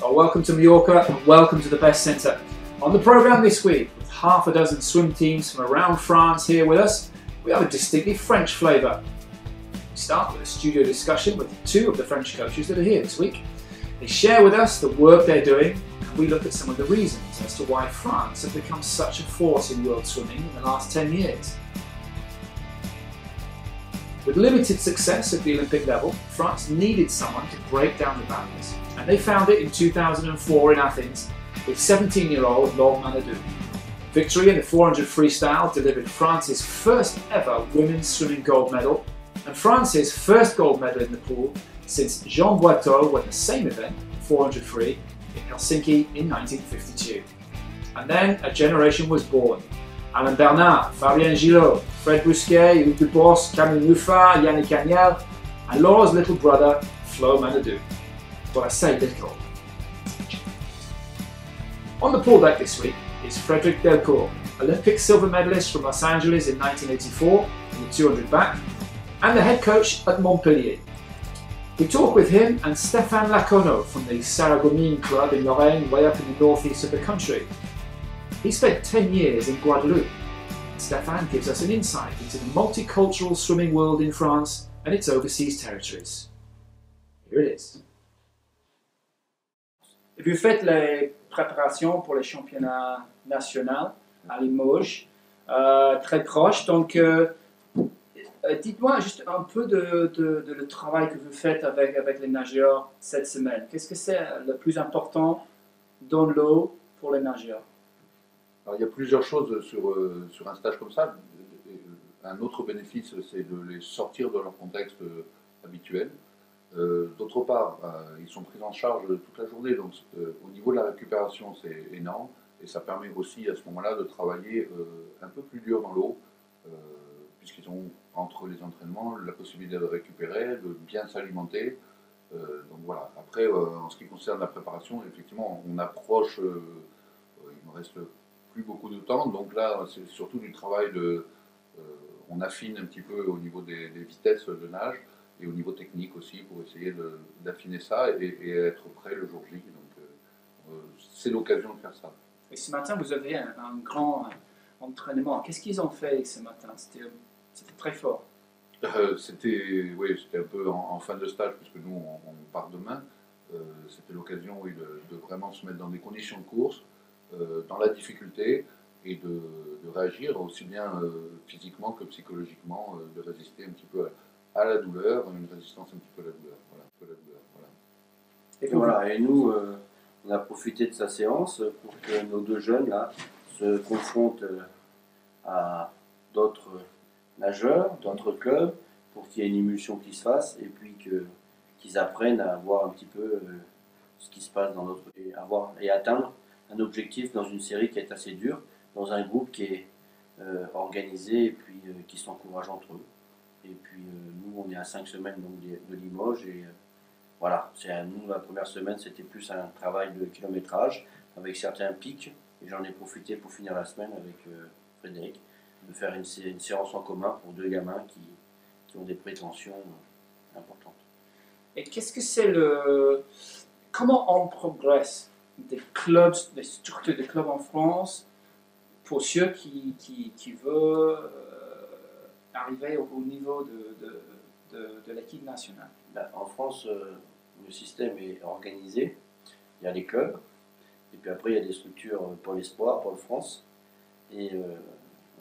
Well, welcome to Mallorca and welcome to the Best Centre. On the programme this week, with half a dozen swim teams from around France here with us, we have a distinctly French flavour. We start with a studio discussion with two of the French coaches that are here this week. They share with us the work they're doing, and we look at some of the reasons as to why France has become such a force in world swimming in the last 10 years. With limited success at the Olympic level, France needed someone to break down the barriers, and they found it in 2004 in Athens with 17-year-old Laure Manadou. Victory in the 400 freestyle delivered France's first ever women's swimming gold medal, and France's first gold medal in the pool since Jean Boiteau won the same event, 400 free, in Helsinki in 1952. And then a generation was born. Alain Bernard, Fabien Gillot, Fred Bousquet, Hugues Dupos, Camille Muffat, Yannick Agnel, and Laure's little brother, Flo Manadou. Well, I say little. On the pool deck this week is Frédéric Delcourt, Olympic silver medalist from Los Angeles in 1984 in the 200 back, and the head coach at Montpellier. We talk with him and Stéphane Lacono from the Sarreguemines club in Lorraine, way up in the northeast of the country. He spent 10 years in Guadeloupe. Stéphane gives us an insight into the multicultural swimming world in France and its overseas territories. Here it is. Vous faites les préparations pour les championnats nationaux à Limoges, très proche. Donc, dites-moi juste un peu de le travail que vous faites avec les nageurs cette semaine. Qu'est-ce que c'est le plus important dans l'eau pour les nageurs? Alors, il y a plusieurs choses sur un stage comme ça. Un autre bénéfice, c'est de les sortir de leur contexte habituel. D'autre part, ils sont pris en charge toute la journée, donc au niveau de la récupération, c'est énorme. Et ça permet aussi à ce moment-là de travailler un peu plus dur dans l'eau, puisqu'ils ont entre les entraînements la possibilité de récupérer, de bien s'alimenter. Donc voilà. Après, en ce qui concerne la préparation, effectivement, on approche, il me reste plus beaucoup de temps, donc là c'est surtout du travail on affine un petit peu au niveau des vitesses de nage et au niveau technique aussi pour essayer d'affiner ça et être prêt le jour J. Donc c'est l'occasion de faire ça. Et ce matin vous avez un grand entraînement. Qu'est-ce qu'ils ont fait ce matin? C'était très fort. C'était un peu en fin de stage puisque nous on part demain. C'était l'occasion de vraiment se mettre dans des conditions de course, dans la difficulté et de réagir aussi bien physiquement que psychologiquement, de résister un petit peu à la douleur, une résistance un petit peu à la douleur. Voilà. Et nous, on a profité de sa séance pour que nos deux jeunes là se confrontent à d'autres nageurs, d'autres clubs, pour qu'il y ait une émulsion qui se fasse et puis qu'ils apprennent à voir un petit peu ce qui se passe dans notre et atteindre un objectif dans une série qui est assez dure, dans un groupe qui est organisé et puis qui s'encourage entre eux. Et puis nous, on est à 5 semaines donc, de Limoges et voilà, nous la première semaine c'était plus un travail de kilométrage avec certains pics et j'en ai profité pour finir la semaine avec Frédéric de faire une séance en commun pour deux gamins qui ont des prétentions importantes. Et qu'est-ce que c'est comment on progresse des clubs, des structures de clubs en France pour ceux qui veulent arriver au niveau de l'équipe nationale? En France, le système est organisé. Il y a les clubs, et puis après il y a des structures Pôle Espoir, Pôle France, et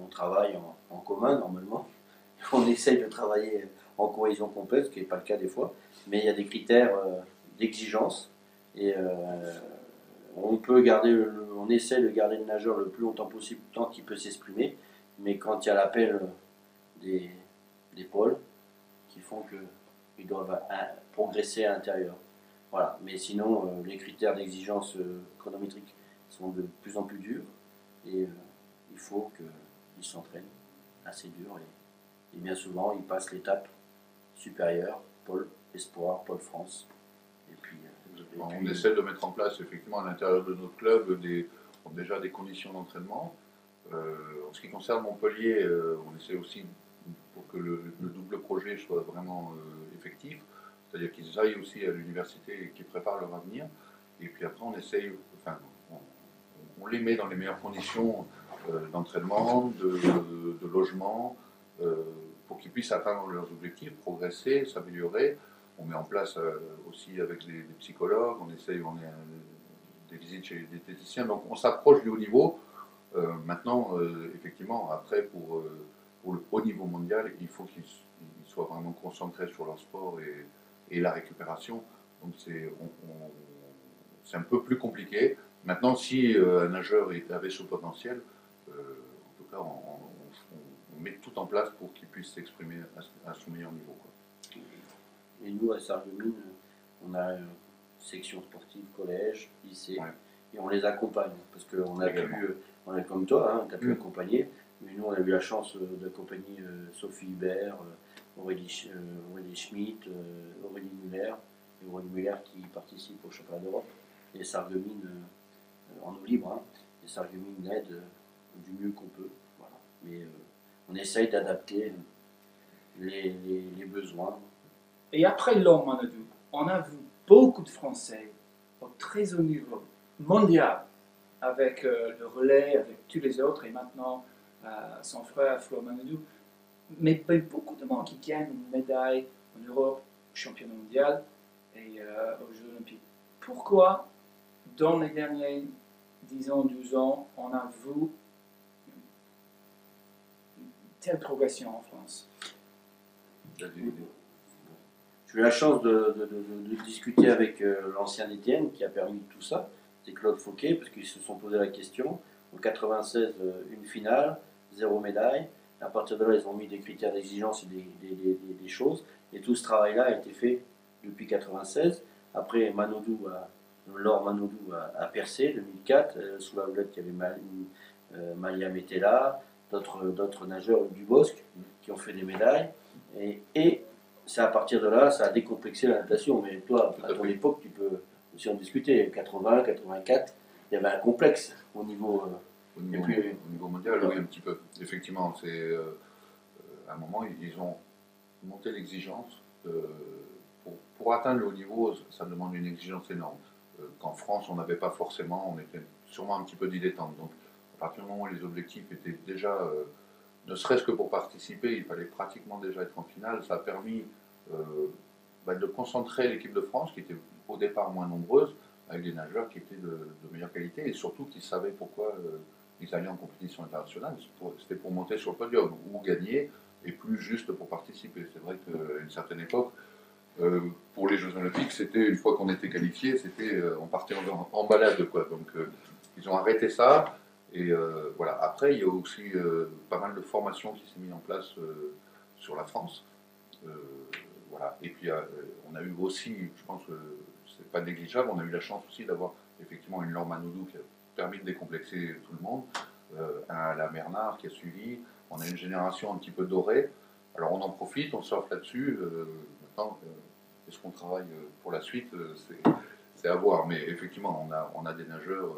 on travaille en commun normalement. On essaye de travailler en cohésion complète, ce qui n'est pas le cas des fois, mais il y a des critères d'exigence, et on essaie de garder le nageur le plus longtemps possible, tant qu'il peut s'exprimer, mais quand il y a l'appel des pôles qui font qu'ils doivent progresser à l'intérieur. Voilà. Mais sinon, les critères d'exigence chronométrique sont de plus en plus durs et il faut qu'ils s'entraînent assez dur et bien souvent ils passent l'étape supérieure, pôle Espoir, pôle France. Et puis, on essaie de mettre en place effectivement à l'intérieur de notre club déjà des conditions d'entraînement. En ce qui concerne Montpellier, on essaie aussi pour que le double projet soit vraiment effectif, c'est-à-dire qu'ils aillent aussi à l'université et qu'ils préparent leur avenir. Et puis après, on essaye, enfin, on les met dans les meilleures conditions d'entraînement, de logement, pour qu'ils puissent atteindre leurs objectifs, progresser, s'améliorer. On met en place aussi avec des psychologues, on essaye, des visites chez des diététiciens, donc on s'approche du haut niveau. Maintenant, effectivement, après, pour le haut niveau mondial, il faut qu'ils soient vraiment concentrés sur leur sport et la récupération. Donc c'est un peu plus compliqué. Maintenant, si un nageur avait ce potentiel, en tout cas, on met tout en place pour qu'il puisse s'exprimer à son meilleur niveau, quoi. Et nous, à Sarreguemines, on a une section sportive, collège, lycée, Ouais. et on les accompagne. Parce qu'on a pu, on est comme toi, hein, tu as pu accompagner, mais nous, on a eu la chance d'accompagner Sophie Hubert, Aurélie Schmitt, Aurélie Muller, et Aurélie Muller qui participe au championnat d'Europe. Et Sarreguemines, en eau libre, hein, et Sarreguemines aide du mieux qu'on peut. Voilà. Mais on essaye d'adapter les besoins. Et après Laure Manodou, on a vu beaucoup de Français au très haut niveau mondial, avec le relais, avec tous les autres, et maintenant son frère Flo Manodou. Mais beaucoup de monde qui gagnent une médaille en Europe, au championnat mondial et aux Jeux Olympiques. Pourquoi, dans les derniers 10 ans, 12 ans, on a vu une telle progression en France? J'ai eu la chance de discuter avec l'ancien Étienne qui a permis tout ça, c'est Claude Fauquet, parce qu'ils se sont posé la question. En 96, une finale, 0 médaille. À partir de là, ils ont mis des critères d'exigence et des choses. Et tout ce travail-là a été fait depuis 96. Après, Laure Manodou a percé, 2004, sous la houlette, il y avait Malia Metella, d'autres nageurs du Bosque qui ont fait des médailles. Et c'est à partir de là, ça a décomplexé la natation. Mais toi, à ton époque, tu peux aussi en discuter. 80, 84, il y avait un complexe au niveau mondial, oui, un petit peu. Effectivement, à un moment, ils ont monté l'exigence. Pour atteindre le haut niveau, ça demande une exigence énorme. Qu'en France, on n'avait pas forcément, on était sûrement un petit peu dilettante. Donc, à partir du moment où les objectifs étaient déjà, ne serait-ce que pour participer, il fallait pratiquement déjà être en finale. Ça a permis de concentrer l'équipe de France, qui était au départ moins nombreuse, avec des nageurs qui étaient de meilleure qualité et surtout qui savaient pourquoi ils allaient en compétition internationale. C'était pour monter sur le podium ou gagner et plus juste pour participer. C'est vrai qu'à une certaine époque, pour les Jeux Olympiques, c'était une fois qu'on était qualifié, on partait en balade, quoi. Donc ils ont arrêté ça. Et voilà. Après, il y a aussi pas mal de formations qui s'est mis en place sur la France. Voilà. Et puis on a eu aussi, je pense que c'est pas négligeable, on a eu la chance aussi d'avoir effectivement une Laure Manodou qui a permis de décomplexer tout le monde, un Alain Bernard qui a suivi. On a une génération un petit peu dorée. Alors on en profite, on surfe là-dessus. Maintenant, est-ce qu'on travaille pour la suite, c'est à voir. Mais effectivement, on a des nageurs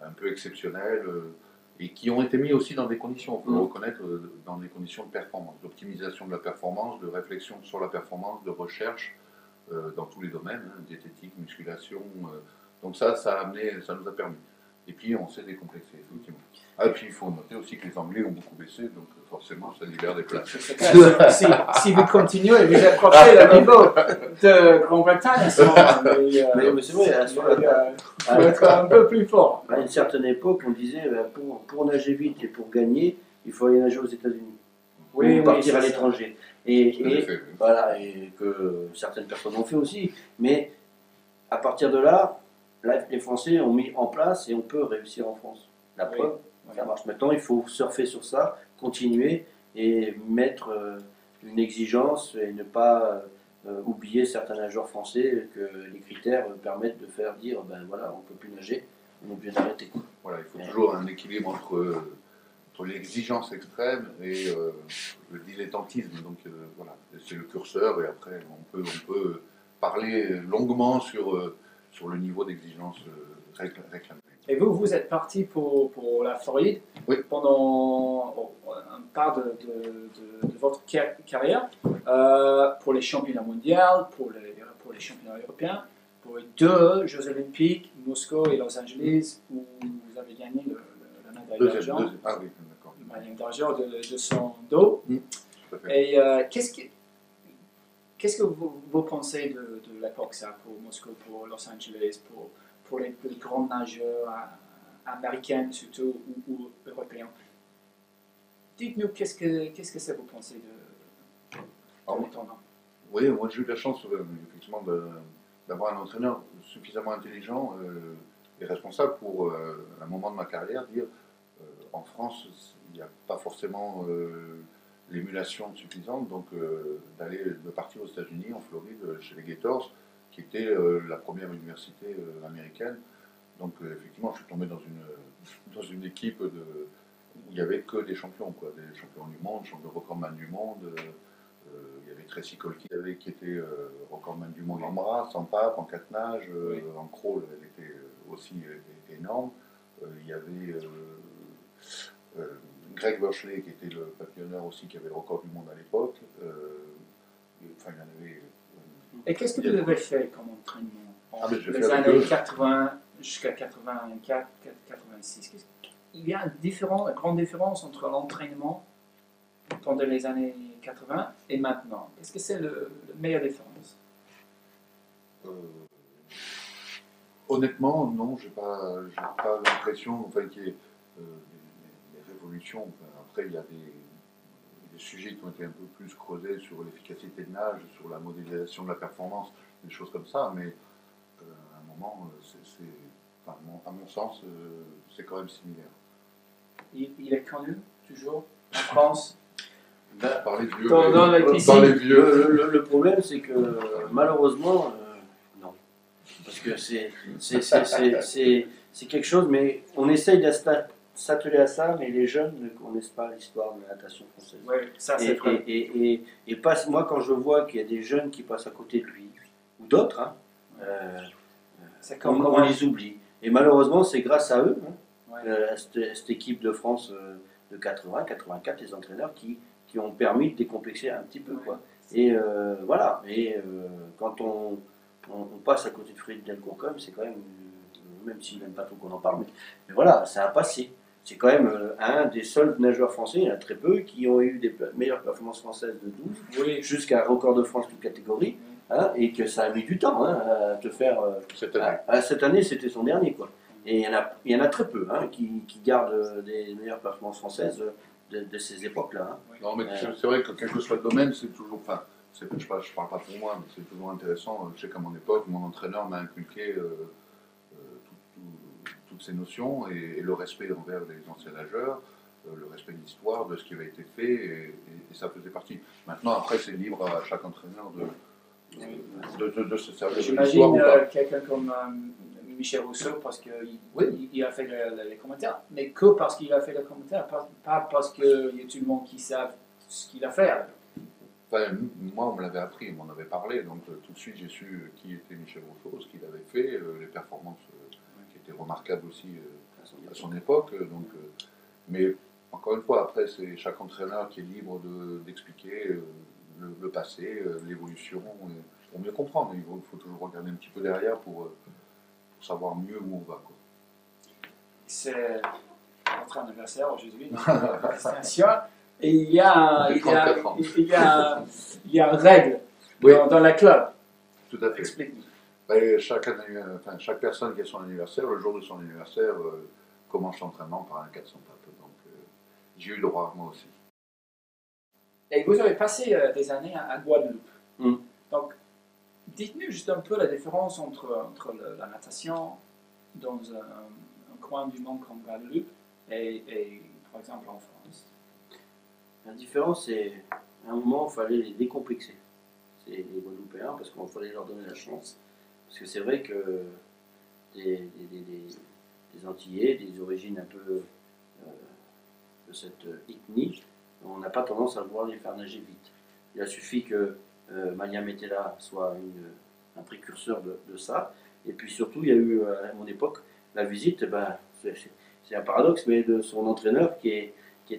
un peu exceptionnels et qui ont été mis aussi dans des conditions, on peut le reconnaître, dans des conditions de performance, d'optimisation de la performance, de réflexion sur la performance, de recherche dans tous les domaines, hein, diététique, musculation. Donc ça nous a permis. Et puis on s'est décomplexé, effectivement. Ah, et puis il faut noter aussi que les Anglais ont beaucoup baissé, donc forcément ça libère des places. Si vous continuez, vous approchez le niveau de Grande-Bretagne à ce moment. Mais c'est vrai, il faut être un peu plus fort. À une certaine époque, on disait pour nager vite et pour gagner, il faut aller nager aux États-Unis. Ou partir à l'étranger. Voilà, et que certaines personnes ont fait aussi. Mais à partir de là, les Français ont mis en place et on peut réussir en France. La preuve, ça marche. Maintenant, il faut surfer sur ça, continuer et mettre une exigence et ne pas oublier certains nageurs français que les critères permettent de faire dire ben voilà, on ne peut plus nager, on est obligé d'arrêter. Voilà, il faut toujours un équilibre entre l'exigence extrême et le dilettantisme. Donc voilà, c'est le curseur et après on peut parler longuement sur le niveau d'exigence réclamé. Et vous êtes parti pour la Floride pendant une part de votre carrière, pour les championnats mondiaux, pour les championnats européens. pour les deux Jeux Olympiques, Moscou et Los Angeles, où vous avez gagné la médaille d'argent. Ah oui, d'accord. La médaille d'argent de son dos. Tout à fait. Et qu'est-ce que vous pensez de l'époque, ça, pour Moscou, pour Los Angeles, pour les grands nageurs américains surtout ou européens? Dites-nous, qu'est-ce que ça vous pensez de l'étonnant? Oui, moi j'ai eu la chance effectivement d'avoir un entraîneur suffisamment intelligent et responsable pour, à un moment de ma carrière, dire en France, il n'y a pas forcément l'émulation suffisante, donc de partir aux États-Unis, en Floride, chez les Gators, qui était la première université américaine. Donc effectivement, je suis tombé dans une équipe où il n'y avait que des champions, quoi, des champions du monde, champions recordman du monde. Il y avait Tracy Kolki qui était recordman du monde en bras, en pape, en quatre nages, en crawl, elle était aussi énorme. Il y avait Greg Burchley qui était le papillonneur aussi, qui avait le record du monde à l'époque. Enfin, il y en avait. Et qu'est-ce que vous avez fait comme entraînement en les avec années eux. 80 jusqu'à 84, 86? Il y a une grande différence entre l'entraînement pendant les années 80 et maintenant. Est-ce que c'est la meilleure différence? Honnêtement, non, j'ai pas l'impression qu'il y ait des révolutions. Enfin, après, il y a des sujets qui ont été un peu plus creusés sur l'efficacité de nage, sur la modélisation de la performance, des choses comme ça, mais à un moment, à mon sens, c'est quand même similaire. Il est connu, toujours, en France? Par les vieux. Dans la piscine. Par les vieux. Le problème, c'est que malheureusement, non. Parce que c'est quelque chose, mais on essaye de s'atteler à ça, mais les jeunes ne connaissent pas l'histoire de la natation française. Oui, ça c'est vrai. Et moi, quand je vois qu'il y a des jeunes qui passent à côté de lui, ou d'autres, hein, on les oublie. Et malheureusement, c'est grâce à eux, à cette équipe de France de 80, 84, les entraîneurs qui ont permis de décomplexer un petit peu, quoi. Et voilà. Et quand on passe à côté de Frédéric Delcourt, quand même, c'est quand même s'il n'aime pas trop qu'on en parle, mais voilà, c'est un passé. C'est quand même un des seuls nageurs français, il y en a très peu, qui ont eu des meilleures performances françaises de 12, jusqu'à record de France toute catégorie, hein, et que ça a mis du temps à te faire. Cette année, c'était son dernier, quoi. Et il y en a très peu qui gardent des meilleures performances françaises de ces époques-là. Hein. Non, mais c'est vrai que quel que soit le domaine, c'est toujours. Enfin, je ne parle pas pour moi, mais c'est toujours intéressant. Je sais qu'à mon époque, mon entraîneur m'a inculqué toutes ces notions et le respect envers les anciens nageurs, le respect de l'histoire, de ce qui avait été fait, et ça faisait partie. Maintenant, après, c'est libre à chaque entraîneur de se servir de l'histoire. J'imagine quelqu'un comme Michel Rousseau, parce qu'il a fait les commentaires, mais que parce qu'il a fait les commentaires, pas parce qu'il y a tout le monde qui sait ce qu'il a fait. Enfin, moi, on me l'avait appris, on m'en avait parlé, donc tout de suite j'ai su qui était Michel Rousseau, ce qu'il avait fait, les performances qui étaient remarquables aussi à son époque. Mais encore une fois, après, c'est chaque entraîneur qui est libre d'expliquer le passé, l'évolution, pour mieux comprendre. Il faut toujours regarder un petit peu derrière pour savoir mieux où on va, quoi. C'est notre anniversaire aujourd'hui, distinction. Et il y a une règle dans la club. Tout à fait. Explique-nous. Chaque personne qui a son anniversaire, le jour de son anniversaire, commence l'entraînement par un 400 tapes. Donc j'ai eu droit, moi aussi. Et vous avez passé des années à Guadeloupe. Donc, dites-nous juste un peu la différence entre la natation dans un coin du monde comme Guadeloupe et par exemple en France. La différence, c'est à un moment, il fallait les décomplexer. C'est les Guadeloupéens, parce qu'il fallait leur donner la chance. Parce que c'est vrai que des Antillais, des origines un peu de cette ethnie, on n'a pas tendance à vouloir les faire nager vite. Il a suffi que Mania Metella soit un précurseur de ça. Et puis surtout, il y a eu à mon époque la visite, c'est un paradoxe, mais de son entraîneur qui est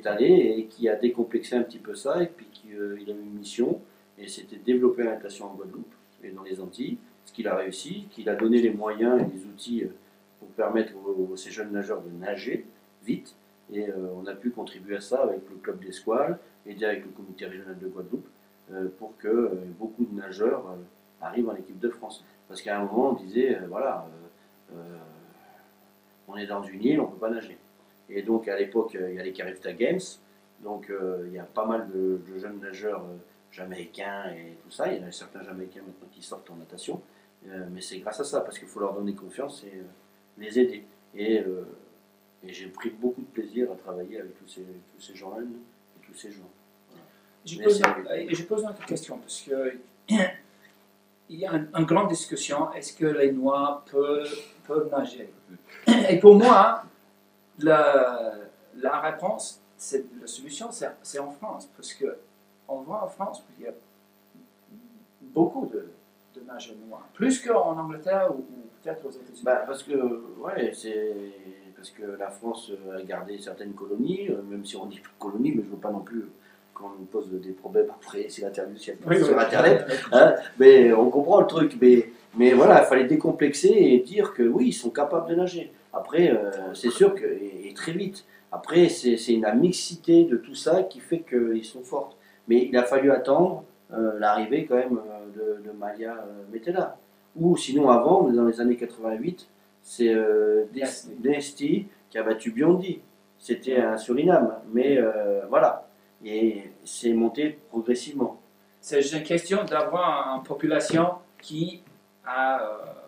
allé et qui a décomplexé un petit peu ça, et puis il a eu une mission, et c'était de développer la natation en Guadeloupe et dans les Antilles, ce qu'il a réussi, qu'il a donné les moyens et les outils pour permettre à ces jeunes nageurs de nager vite. Et on a pu contribuer à ça avec le club d'escouade, aider avec le comité régional de Guadeloupe, pour que beaucoup de nageurs arrivent en équipe de France. Parce qu'à un moment, on disait, on est dans une île, on ne peut pas nager. Et donc à l'époque, il y a les Carifta Games, donc il y a pas mal de jeunes nageurs jamaïcains et tout ça. Il y en a certains jamaïcains maintenant qui sortent en natation, mais c'est grâce à ça, parce qu'il faut leur donner confiance et les aider. Et j'ai pris beaucoup de plaisir à travailler avec tous ces gens-là et tous ces gens. Voilà. Je pose une autre question, parce que il y a une grande discussion, est-ce que les Noirs peuvent nager? Et pour moi, la réponse, la solution, c'est en France, parce qu'on voit en France qu'il y a beaucoup de nageurs noirs, plus qu'en Angleterre ou peut-être aux États-Unis. Parce que la France a gardé certaines colonies, même si on dit colonies, mais je ne veux pas non plus qu'on nous pose des problèmes après, c'est l'interview sur Internet, hein, mais on comprend le truc, mais voilà, il fallait décomplexer et dire que oui, ils sont capables de nager. Après, c'est sûr que, et très vite, après, c'est la mixité de tout ça qui fait qu'ils sont forts. Mais il a fallu attendre l'arrivée quand même de Malia Metella. Ou sinon avant, dans les années 88, c'est Dynasty qui a battu Biondi. C'était un Suriname, mais voilà. Et c'est monté progressivement. C'est juste une question d'avoir une population qui a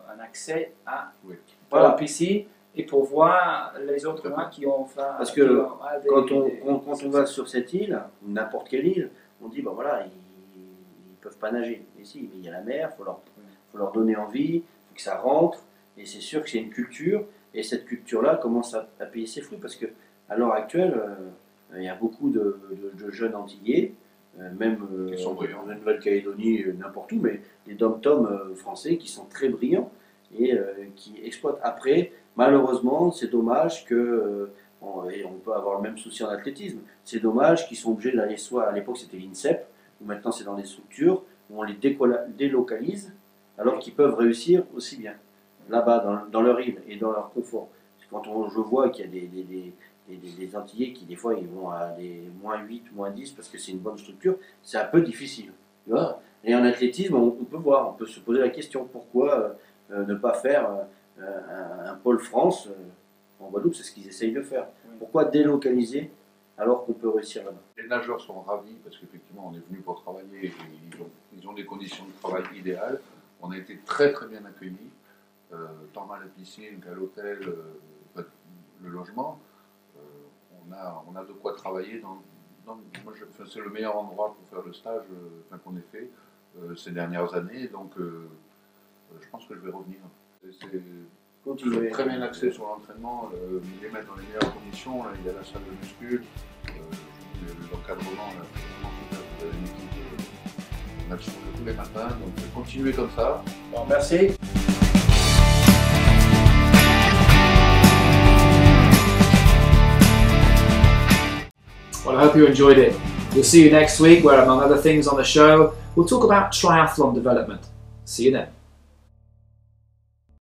un accès à la piscine et pour voir les autres noirs qui ont fait. Parce que quand on va sur cette île, n'importe quelle île, on dit ben voilà, ils ne peuvent pas nager. Et si, mais il y a la mer, il faut leur donner envie, il faut que ça rentre. Et c'est sûr que c'est une culture, et cette culture-là commence à payer ses fruits, parce qu'à l'heure actuelle, il y a beaucoup de jeunes Antillais, même en Nouvelle-Calédonie, n'importe où, mais des dom-toms français qui sont très brillants et qui exploitent. Après, malheureusement, c'est dommage que, et on peut avoir le même souci en athlétisme, c'est dommage qu'ils sont obligés d'aller soit, à l'époque c'était l'INSEP, ou maintenant c'est dans des structures où on les délocalise, alors qu'ils peuvent réussir aussi bien là-bas, dans leur île et dans leur confort. Quand je vois qu'il y a des Antillais qui des fois ils vont à des -8, -10 parce que c'est une bonne structure, c'est un peu difficile. Tu vois. Et en athlétisme, on peut voir, on peut se poser la question, pourquoi ne pas faire un pôle France en Guadeloupe, c'est ce qu'ils essayent de faire. Pourquoi délocaliser alors qu'on peut réussir là-bas? Les nageurs sont ravis parce qu'effectivement on est venu pour travailler et ils ont des conditions de travail idéales. On a été très très bien accueillis, tant à la piscine qu'à l'hôtel, le logement. On a de quoi travailler. C'est le meilleur endroit pour faire le stage qu'on ait fait ces dernières années. Donc je pense que je vais revenir. C'est très bien axé sur l'entraînement, les mettre dans les meilleures conditions. Là, il y a la salle de muscu, l'encadrement, vous avez une équipe de natation tous les matins. Donc continuez comme ça. Bon, merci. Well, I hope you enjoyed it. We'll see you next week where, among other things on the show, we'll talk about triathlon development. See you then.